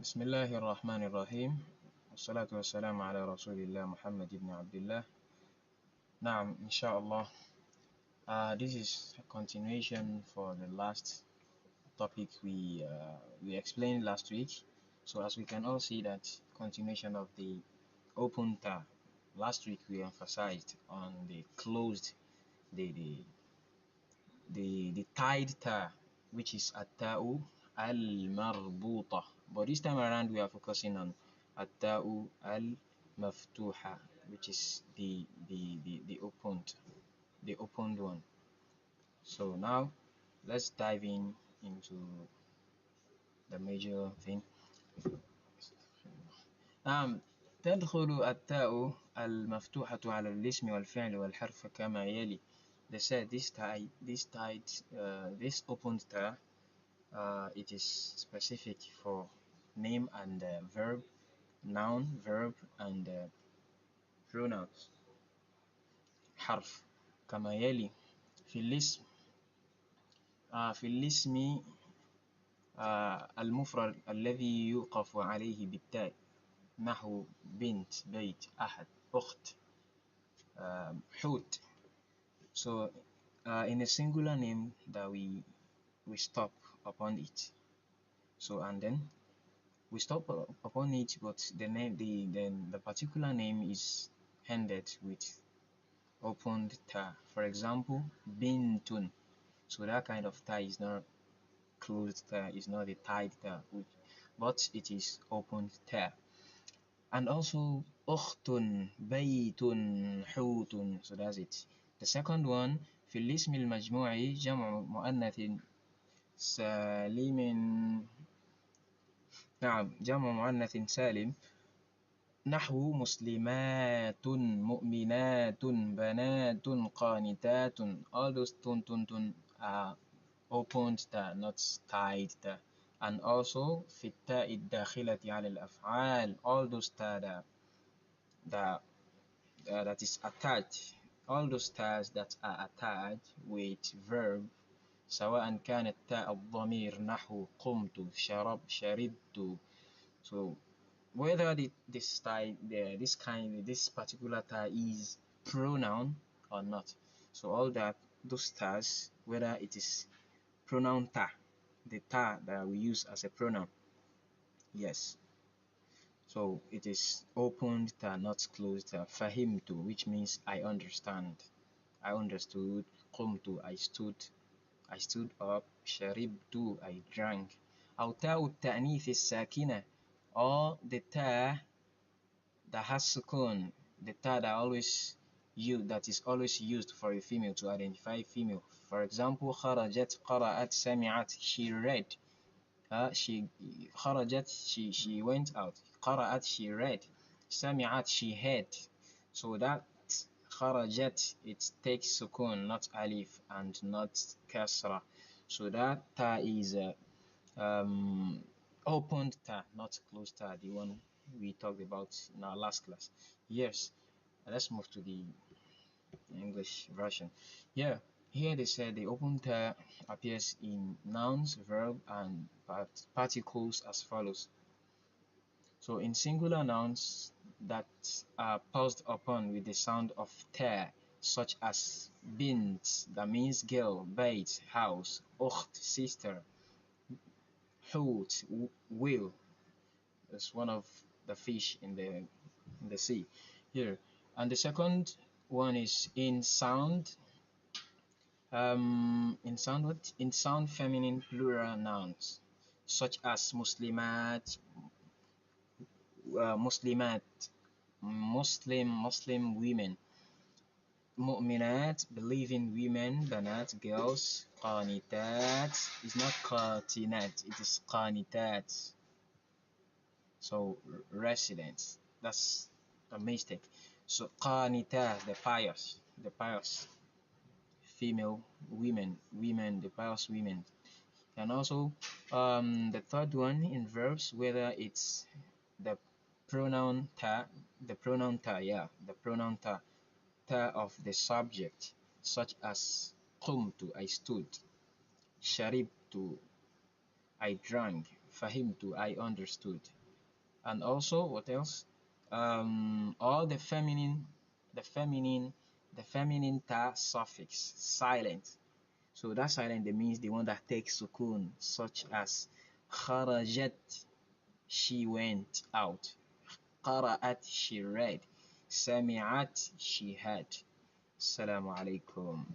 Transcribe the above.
بسم الله الرحمن الرحيم والصلاة والسلام على رسول الله محمد بن عبد الله. نعم إن شاء الله. This is a continuation for the last topic we explained last week. So as we can all see, that continuation of the open taa. Last week we emphasized on the closed, the tied taa, which is at-ta'u al-marbuta. But this time around we are focusing on at-ta'u al-maftuha, which is the opened one. So now let's dive into the major thing. تدخل التاء المفتوحة على الاسم والفعل والحرف كما يلي. They said this opened taa, it is specific for name and verb, noun, verb, and pronouns. حرف كما يلي في الاسم المفرد الذي يوقف عليه بالتاء، نحو بنت، بيت، أحد، أخت، حوت. So in a singular name that we stop upon it. So and then we stop upon it, but the name, the particular name is ended with opened taa. For example, bintun. So that kind of taa is not closed taa, is not a tied taa, but it is opened taa. And also ukhtun, baytun, hutun. So that's it. The second one, في الاسم المجموعي جمع مؤنث سالم. نعم، جمع مؤنث سالم، نحو مسلمات، مؤمنات، بنات، قانتات. All those tun are opened taa, not tied taa. And also في التاء الداخلة على الأفعال. All those taa that is attached. All those taas that are attached with verb، سواء كانت تاء الضمير نحو قمت، شربت. So whether this particular taa is pronoun or not. So all those taas, whether it is pronoun taa, the taa that we use as a pronoun, yes. So it is opened taa, not closed taa. Fahimtu, which means I understand, I understood. Qumtu, I stood up. Sharibtu, I drank. أو تاء التأنيث الساكنة, or the taa that has sukun, the taa that is always used for a female to identify female. For example, خرجت، قرأت، سمعت, she read. خرجت, she went out. قرأت, she read. سمعت, she heard. So that خرجت, it takes sukun, not alif and not kasra. So that taa is opened taa, not closed taa, the one we talked about in our last class. Yes, let's move to the English version. Yeah, here they said the open taa appears in nouns, verb, and particles as follows. So in singular nouns that are paused upon with the sound of taa, such as bint, that means girl, bait, house, ukht, sister, hut, whale, that's one of the fish in the sea here. And the second one is in sound, in sound feminine plural nouns, such as muslimat, muslimat, Muslim women, mu'minat, believing women, banat, girls, qanitat, is not qatinat, it is qanitat. So residents, that's a mistake. So qanita, the pious female, women, the pious women. And also the third one in verbs, whether it's the pronoun taa, taa of the subject, such as qumtu, I stood, sharibtu, I drank, fahimtu, I understood. And also, what else? All the feminine, the feminine ta suffix silent. So that silent, that means the one that takes sukun, such as kharajat, she went out. Qara'at, she read. Sami'at, she heard. Assalamu alaikum.